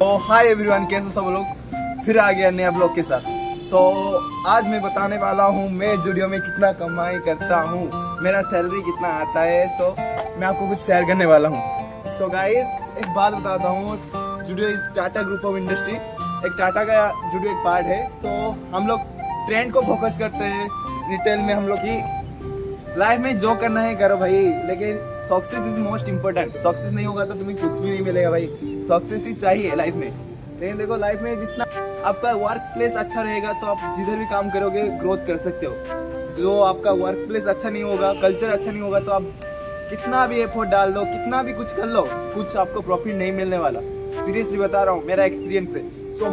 तो hi everyone, कैसे सब लोग फिर आ गया नया ब्लॉग के साथ। आज मैं बताने वाला हूँ मैं जुडियो में कितना कमाई करता हूँ, मेरा सैलरी कितना आता है। मैं आपको कुछ शेयर करने वाला हूँ। गाइस एक बात बताता हूँ, जुडियो इस टाटा ग्रुप ऑफ इंडस्ट्री, एक टाटा का जुडियो एक पार्ट है। हम लोग ट्रेंड को फोकस करते हैं रिटेल में। हम लोग की लाइफ में जो करना है करो भाई, लेकिन success is most important. Success नहीं होगा तो तुम्हें कुछ भी नहीं मिलेगा भाई, सक्सेस ही चाहिए लाइफ में। लेकिन देखो, लाइफ में जितना आपका वर्क प्लेस अच्छा रहेगा तो आप जिधर भी काम करोगे ग्रोथ कर सकते हो। जो आपका वर्क प्लेस अच्छा नहीं होगा, कल्चर अच्छा नहीं होगा, तो आप कितना भी एफर्ट डाल दो, कितना भी कुछ कर लो, कुछ आपको प्रॉफिट नहीं मिलने वाला। सीरियसली बता रहा हूँ, मेरा एक्सपीरियंस है।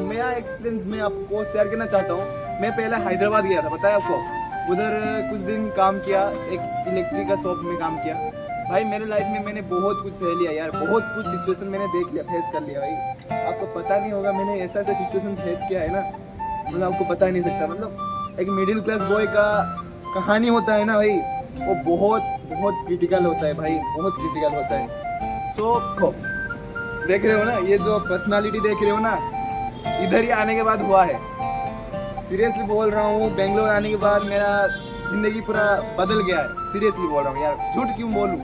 मेरा एक्सपीरियंस मैं आपको शेयर करना चाहता हूँ। मैं पहले हैदराबाद गया था, बताया आपको, उधर कुछ दिन काम किया, एक इलेक्ट्रिक का शॉप में काम किया। भाई मेरे लाइफ में मैंने बहुत कुछ सह लिया यार, बहुत कुछ सिचुएशन मैंने देख लिया, फेस कर लिया भाई। आपको पता नहीं होगा, मैंने ऐसा ऐसा सिचुएशन फेस किया है ना, मतलब आपको पता ही नहीं सकता। मतलब एक मिडिल क्लास बॉय का कहानी होता है ना भाई, वो बहुत बहुत क्रिटिकल होता है भाई, बहुत क्रिटिकल होता है। देख रहे हो ना, ये जो पर्सनालिटी देख रहे हो ना, इधर ही आने के बाद हुआ है। सीरियसली बोल रहा हूँ, बेंगलोर आने के बाद मेरा जिंदगी पूरा बदल गया है। सीरियसली बोल रहा हूँ यार, झूठ क्यों बोलूँ।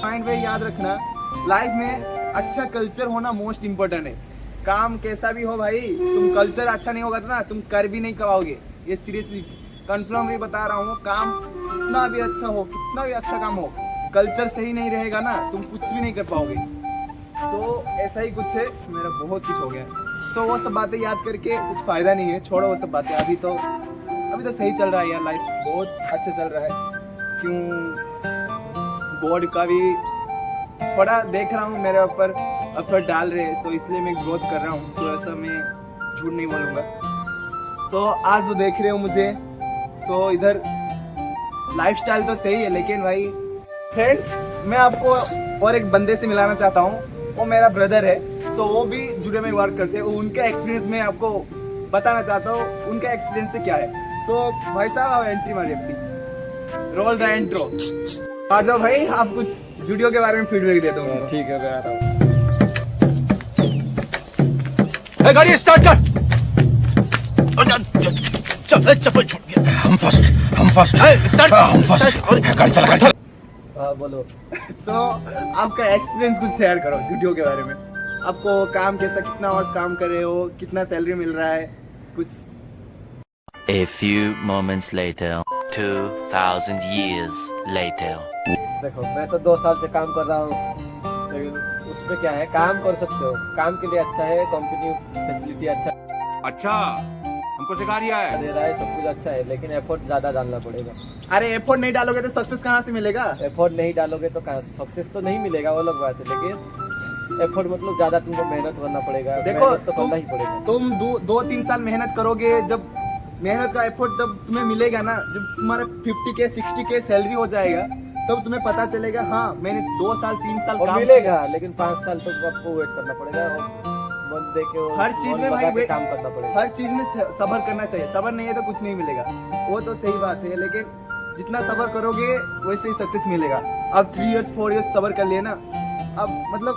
माइंड में याद रखना, लाइफ में अच्छा कल्चर होना मोस्ट इम्पोर्टेंट है। काम कैसा भी हो भाई, तुम कल्चर अच्छा नहीं होगा तो ना तुम कर भी नहीं पाओगे। ये सीरियसली कंफर्म भी बता रहा हूँ। काम कितना भी अच्छा हो, कितना भी अच्छा काम हो, कल्चर सही नहीं रहेगा ना, तुम कुछ भी नहीं कर पाओगे। ऐसा ही कुछ है, मेरा बहुत कुछ हो गया। वो सब बातें याद करके कुछ फायदा नहीं है, छोड़ो वो सब बातें। अभी तो सही चल रहा है यार, लाइफ बहुत अच्छा चल रहा है। क्यों बोर्ड का भी थोड़ा देख रहा हूँ, मेरे ऊपर एफर्ट डाल रहे हैं, इसलिए मैं ग्रोथ कर रहा हूँ। ऐसा मैं झूठ नहीं बोलूँगा। आज जो देख रहे हो मुझे, इधर लाइफस्टाइल तो सही है, लेकिन भाई फ्रेंड्स, मैं आपको और एक बंदे से मिलाना चाहता हूँ। वो मेरा ब्रदर है। वो भी जुडियो में वर्क करते हैं। उनका एक्सपीरियंस मैं आपको बताना चाहता हूँ, उनका एक्सपीरियंस से क्या है। भाई साहब, आप एंट्री मारिए प्लीज, रोल द इंट्रो। आ जाओ भाई, आप कुछ जुडियो के बारे में फीडबैक दे दो। ठीक है, मैं आ रहा हूँ। गाड़ी स्टार्ट कर। चप्पल छूट गया। हम फर्स्ट गाड़ी चला। हाँ बोलो। आपका एक्सपीरियंस कुछ शेयर करो जुडियो के बारे में। आपको काम कैसा, कितना आवर्स काम कर रहे हो, कितना सैलरी मिल रहा है, कुछ। A few moments later, 2000 years later. देखो, मैं तो 2 साल से काम कर रहा हूँ, लेकिन उसमें क्या है, काम कर सकते हो, काम के लिए अच्छा है, कंपनी फैसिलिटी अच्छा हमको सिखा दिया है, दे रहा है, सब कुछ अच्छा है, लेकिन एफर्ट ज्यादा डालना पड़ेगा। अरे एफर्ट नहीं डालोगे तो सक्सेस कहाँ से मिलेगा? एफर्ट नहीं डालोगे तो कहाँ सक्सेस तो नहीं मिलेगा, वो अलग बात है, लेकिन एफर्ट मतलब ज्यादा तुमको मेहनत करना पड़ेगा। देखो, तो करना ही पड़ेगा। तुम 2-3 साल मेहनत करोगे, जब मेहनत का एफर्ट जब तुम्हें मिलेगा ना, जब तुम्हारा 50K 60K सैलरी हो जाएगा, तब तुम्हें पता चलेगा हाँ मैंने 2 साल 3 साल काम मिलेगा, लेकिन 5 साल तक आपको वेट करना पड़ेगा और मन दे के हर चीज में भाई काम करना पड़ेगा। हर चीज में सब्र करना चाहिए। सब्र नहीं है तो कुछ नहीं मिलेगा, वो तो सही बात है, लेकिन जितना सब्र करोगे वैसे ही सक्सेस मिलेगा। अब 3 years 4 years सब्र कर लिए ना, अब मतलब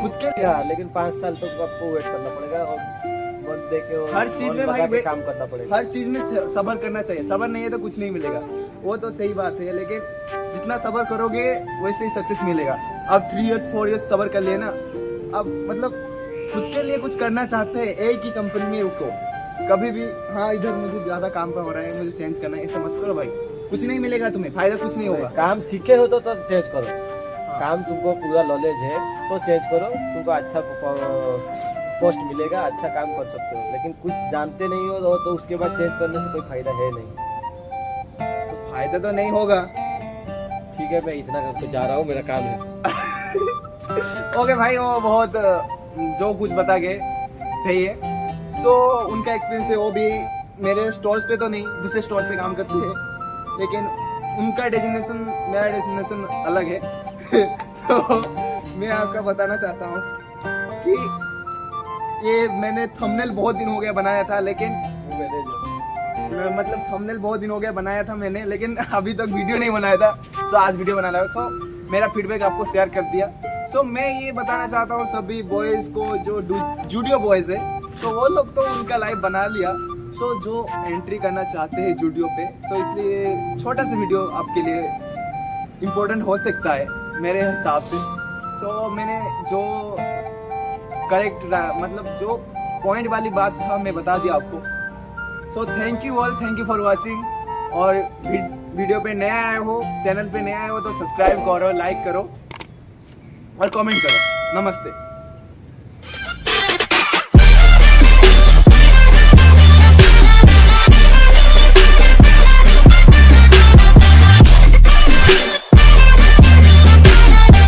खुद के, लेकिन 5 साल तक आपको वेट करना पड़ेगा और मन दे के हर चीज में भाई काम करना पड़ेगा। हर चीज में सब्र करना चाहिए। सब्र नहीं है तो कुछ नहीं मिलेगा, वो तो सही बात है, लेकिन जितना सब्र करोगे वैसे ही सक्सेस मिलेगा। अब 3 years 4 years सब्र कर लिए ना, अब मतलब खुद के लिए कुछ करना चाहते हैं, एक ही कंपनी में रुको कभी भी। हाँ इधर मुझे ज्यादा काम का हो रहा है, मुझे चेंज करना है, ऐसा मत करो भाई, कुछ नहीं मिलेगा तुम्हें, फायदा कुछ नहीं होगा। काम सीखे हो तो चेंज करो। काम तुमको पूरा नॉलेज है तो चेंज करो, तुमको अच्छा पोस्ट मिलेगा, अच्छा काम कर सकते हो। लेकिन कुछ जानते नहीं हो तो उसके बाद चेंज करने से कोई फायदा है नहीं। फायदा तो नहीं होगा। ठीक है, मैं इतना करके जा रहा हूँ, मेरा काम है। ओके भाई, वो बहुत जो कुछ बता गए सही है। उनका एक्सपीरियंस है, वो भी मेरे स्टोर्स पे तो नहीं, दूसरे स्टोर पे काम करते हैं, लेकिन उनका डेजिग्नेशन मेरा डेजिग्नेशन अलग है। मैं आपका बताना चाहता हूँ कि ये मैंने थंबनेल बहुत दिन हो गया बनाया था, लेकिन मतलब थंबनेल बहुत दिन हो गया बनाया था मैंने, लेकिन अभी तक वीडियो नहीं बनाया था। आज वीडियो बना रहा हूँ, मेरा फीडबैक आपको शेयर कर दिया। सो मैं ये बताना चाहता हूँ सभी बॉयज को जो जूडियो बॉयज है, सो वो लोग तो उनका लाइव बना लिया। सो जो एंट्री करना चाहते हैं जूडियो पे, सो इसलिए छोटा सा वीडियो आपके लिए इम्पोर्टेंट हो सकता है मेरे हिसाब से। सो मैंने जो करेक्ट मतलब जो पॉइंट वाली बात था मैं बता दिया आपको। So thank you all, thank you for watching. और वीडियो पे नए आए हो, चैनल पे नए आए हो तो सब्सक्राइब करो, लाइक करो और कमेंट करो। नमस्ते।